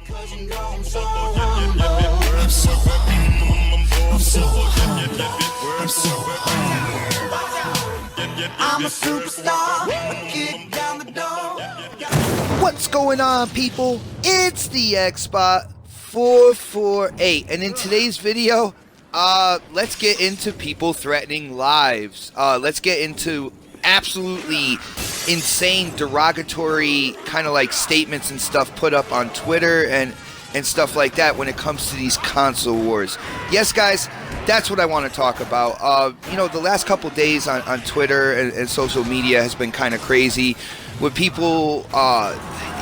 I'm so humble. I'm so humble. I'm so humble. I'm so humble. I'm a superstar. A kick down the door. What's going on, people? It's the Xbot 448, and in today's video, let's get into people threatening lives. Let's get into absolutely insane derogatory kind of like statements and stuff put up on Twitter and stuff like that when it comes to these console wars. Yes, guys, that's what I want to talk about. You know, the last couple days on Twitter and social media has been kind of crazy with people,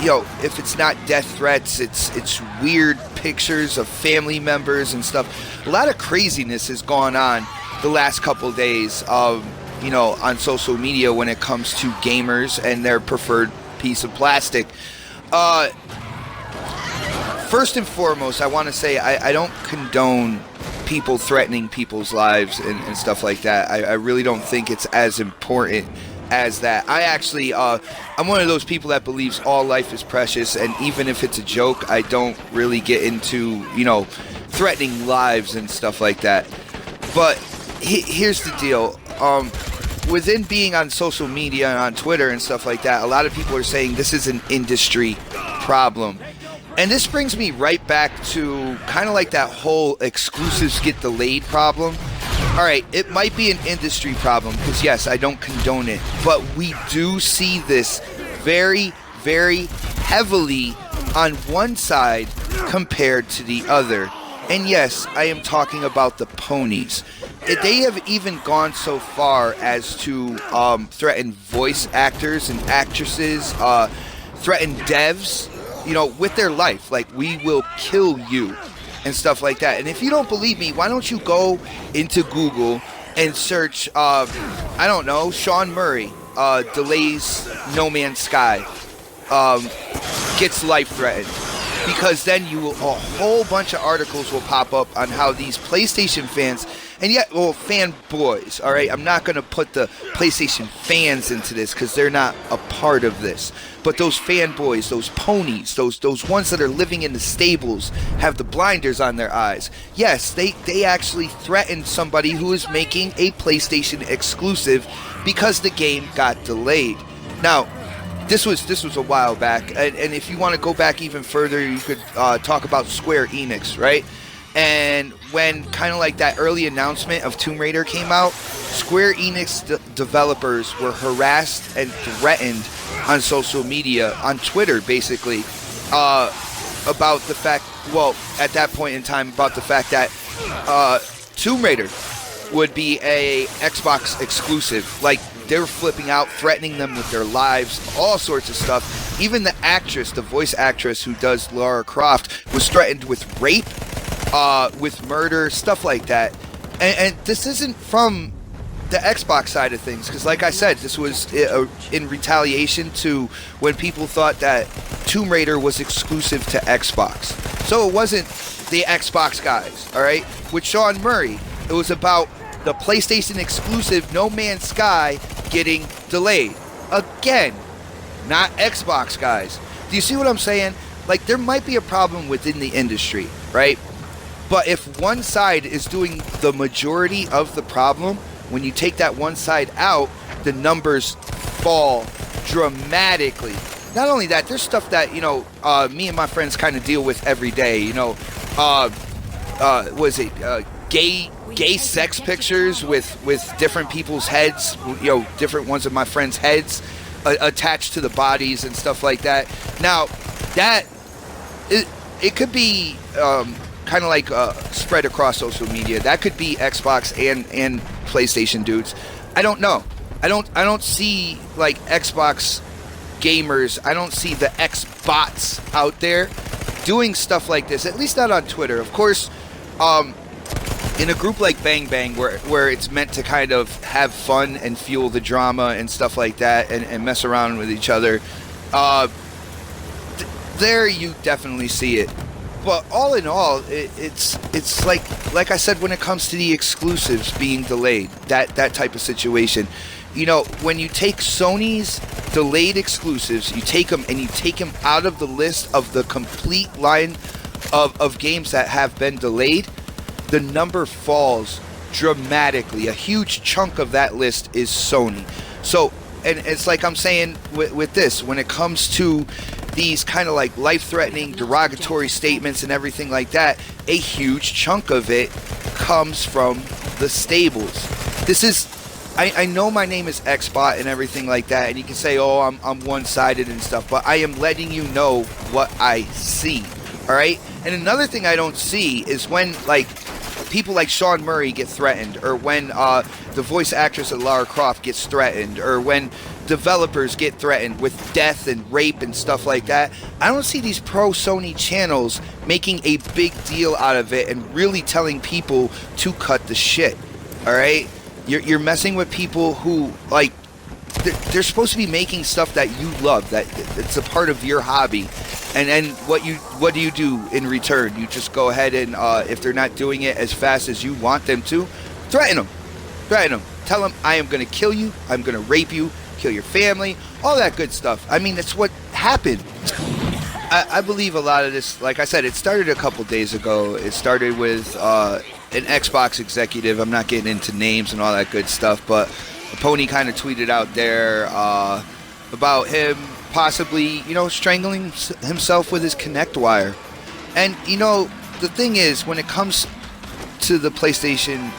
you know, if it's not death threats, it's weird pictures of family members and stuff. A lot of craziness has gone on the last couple days, you know, on social media when it comes to gamers and their preferred piece of plastic. First and foremost, I want to say I don't condone people threatening people's lives and stuff like that. I really don't think it's as important as that. I actually, I'm one of those people that believes all life is precious, and even if it's a joke, I don't really get into, you know, threatening lives and stuff like that. But here's the deal. Within being on social media and on Twitter and stuff like that, a lot of people are saying this is an industry problem. And this brings me right back to kind of like that whole exclusives get delayed problem. Alright, it might be an industry problem, because yes, I don't condone it, but we do see this very, very heavily on one side compared to the other. And yes, I am talking about the Ponies. They have even gone so far as to threaten voice actors and actresses, threaten devs, you know, with their life. Like, we will kill you and stuff like that. And if you don't believe me, why don't you go into Google and search, I don't know, Sean Murray delays No Man's Sky, gets life threatened. Because then a whole bunch of articles will pop up on how these PlayStation fans, and yet, well, fanboys, all right? I'm not going to put the PlayStation fans into this because they're not a part of this. But those fanboys, those ponies, those ones that are living in the stables, have the blinders on their eyes. Yes, they actually threatened somebody who is making a PlayStation exclusive because the game got delayed. Now, this was a while back, and if you want to go back even further, you could talk about Square Enix, right? And when kind of like that early announcement of Tomb Raider came out, Square Enix developers were harassed and threatened on social media, on Twitter basically, about the fact, well, at that point in time, about the fact that Tomb Raider would be a Xbox exclusive. Like, they were flipping out, threatening them with their lives, all sorts of stuff. Even the actress, the voice actress who does Lara Croft, was threatened with rape, with murder, stuff like that. And this isn't from the Xbox side of things, because like I said, this was in retaliation to when people thought that Tomb Raider was exclusive to Xbox. So it wasn't the Xbox guys, alright? With Sean Murray, it was about the PlayStation exclusive No Man's Sky getting delayed. Again, not Xbox guys. Do you see what I'm saying? Like, there might be a problem within the industry, right? But if one side is doing the majority of the problem, when you take that one side out, the numbers fall dramatically. Not only that, there's stuff that, you know, me and my friends kind of deal with every day. You know, gay sex pictures with different people's heads, you know, different ones of my friends' heads attached to the bodies and stuff like that. Now, that it could be kind of like spread across social media. That could be Xbox and PlayStation dudes. I don't know. I don't see like Xbox gamers. I don't see the Xbots out there doing stuff like this. At least not on Twitter. Of course, in a group like Bang Bang, where it's meant to kind of have fun and fuel the drama and stuff like that, and mess around with each other, there you definitely see it. But all in all, it's like I said, when it comes to the exclusives being delayed, that type of situation, you know, when you take Sony's delayed exclusives, you take them and you take them out of the list of the complete line of games that have been delayed, the number falls dramatically. A huge chunk of that list is Sony. So, and it's like I'm saying with this, when it comes to these kind of like life-threatening, derogatory statements and everything like that, a huge chunk of it comes from the stables. This is, I know my name is Xbot and everything like that, and you can say, oh, I'm one-sided and stuff, but I am letting you know what I see, all right? And another thing I don't see is when, like, people like Sean Murray get threatened, or when the voice actress of Lara Croft gets threatened, or when developers get threatened with death and rape and stuff like that. I don't see these pro-Sony channels making a big deal out of it and really telling people to cut the shit, all right? You're messing with people who, like, they're supposed to be making stuff that you love, that it's a part of your hobby. And what do you do in return? You just go ahead and, if they're not doing it as fast as you want them to, threaten them. Threaten them. Tell them, I am going to kill you, I'm going to rape you, kill your family, all that good stuff. I mean, that's what happened. I believe a lot of this, like I said, it started a couple days ago. It started with an Xbox executive. I'm not getting into names and all that good stuff, but Pony kind of tweeted out there about him possibly, you know, strangling himself with his Kinect wire. And, you know, the thing is, when it comes to the PlayStation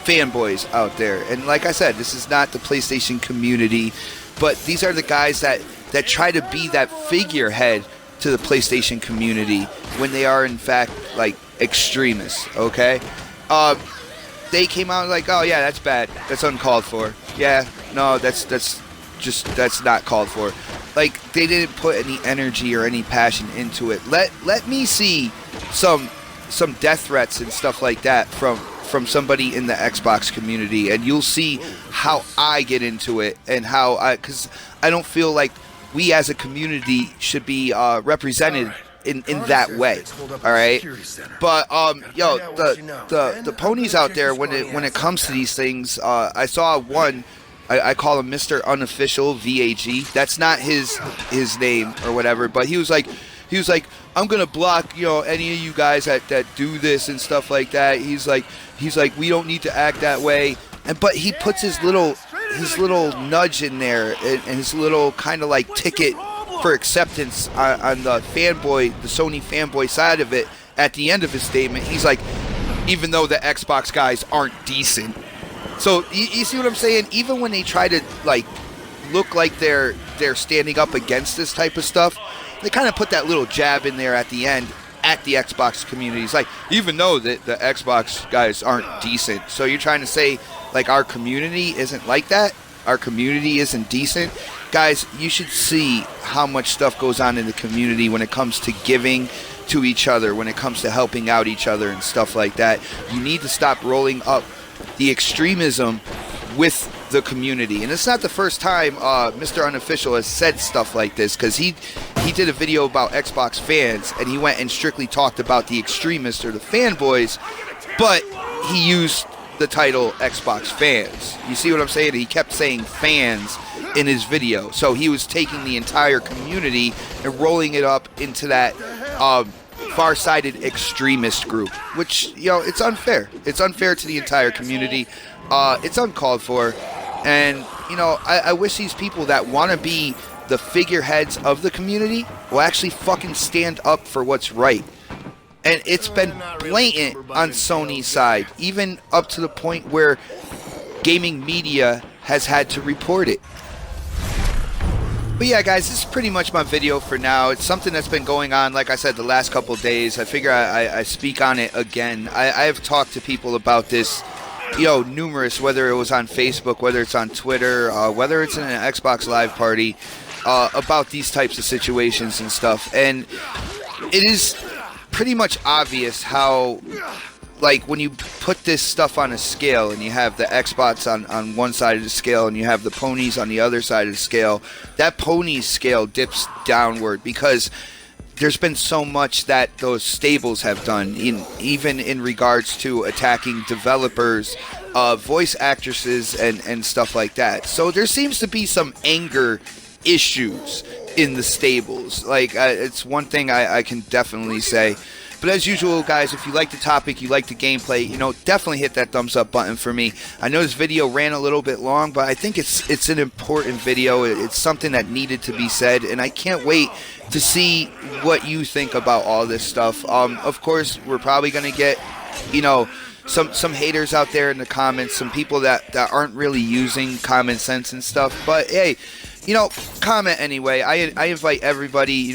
fanboys out there, and like I said, this is not the PlayStation community, but these are the guys that try to be that figurehead to the PlayStation community when they are, in fact, like, extremists, okay? They came out like, oh yeah, that's bad, that's uncalled for. Yeah, no, that's not called for. Like, they didn't put any energy or any passion into it. Let me see some death threats and stuff like that from somebody in the Xbox community, and you'll see how I get into it, and because I don't feel like we as a community should be represented in that way, all right? But yo, the ponies out there, when it comes to these things, I saw one. I call him Mr. Unofficial VAG. That's not his name or whatever, but he was like, I'm gonna block, you know, any of you guys that do this and stuff like that. He's like, we don't need to act that way. But he puts his little nudge in there, and his little kind of like ticket for acceptance on the Sony fanboy side of it. At the end of his statement, he's like, even though the Xbox guys aren't decent. So you see what I'm saying? Even when they try to, like, look like they're standing up against this type of stuff, they kind of put that little jab in there at the end at the Xbox community. It's like, even though the Xbox guys aren't decent, so you're trying to say, like, our community isn't like that? Our community isn't decent? Guys, you should see how much stuff goes on in the community when it comes to giving to each other, when it comes to helping out each other and stuff like that. You need to stop rolling up the extremism with the community. And it's not the first time Mr. Unofficial has said stuff like this, because he did a video about Xbox fans, and he went and strictly talked about the extremists or the fanboys, but he used the title Xbox fans. You see what I'm saying? He kept saying fans in his video. So he was taking the entire community and rolling it up into that far-sided extremist group, which, you know, it's unfair. It's unfair to the entire community. It's uncalled for. And, you know, I wish these people that want to be the figureheads of the community will actually fucking stand up for what's right. And it's been blatant on Sony's side, even up to the point where gaming media has had to report it. But yeah, guys, this is pretty much my video for now. It's something that's been going on, like I said, the last couple of days. I figure I speak on it again. I have talked to people about this, you know, numerous, whether it was on Facebook, whether it's on Twitter, whether it's in an Xbox Live party, about these types of situations and stuff. And it is pretty much obvious how, like, when you put this stuff on a scale and you have the Xbox on one side of the scale and you have the ponies on the other side of the scale, that pony scale dips downward, because there's been so much that those stables have done, even in regards to attacking developers, voice actresses, and stuff like that. So there seems to be some anger issues in the stables. Like, it's one thing I can definitely say. But as usual, guys, if you like the topic, you like the gameplay, definitely hit that thumbs up button for me. I know this video ran a little bit long, but I think it's an important video. It's something that needed to be said, and I can't wait to see what you think about all this stuff. Of course, we're probably going to get, some haters out there in the comments, some people that aren't really using common sense and stuff. But hey, comment anyway. I invite everybody.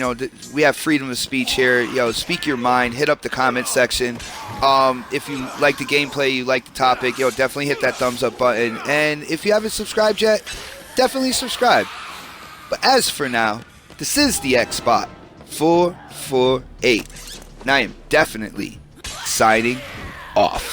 We have freedom of speech here. Speak your mind. Hit up the comment section. If you like the gameplay, you like the topic, definitely hit that thumbs up button. And if you haven't subscribed yet, definitely subscribe. But as for now, this is the Xbot 448. And I am definitely signing off.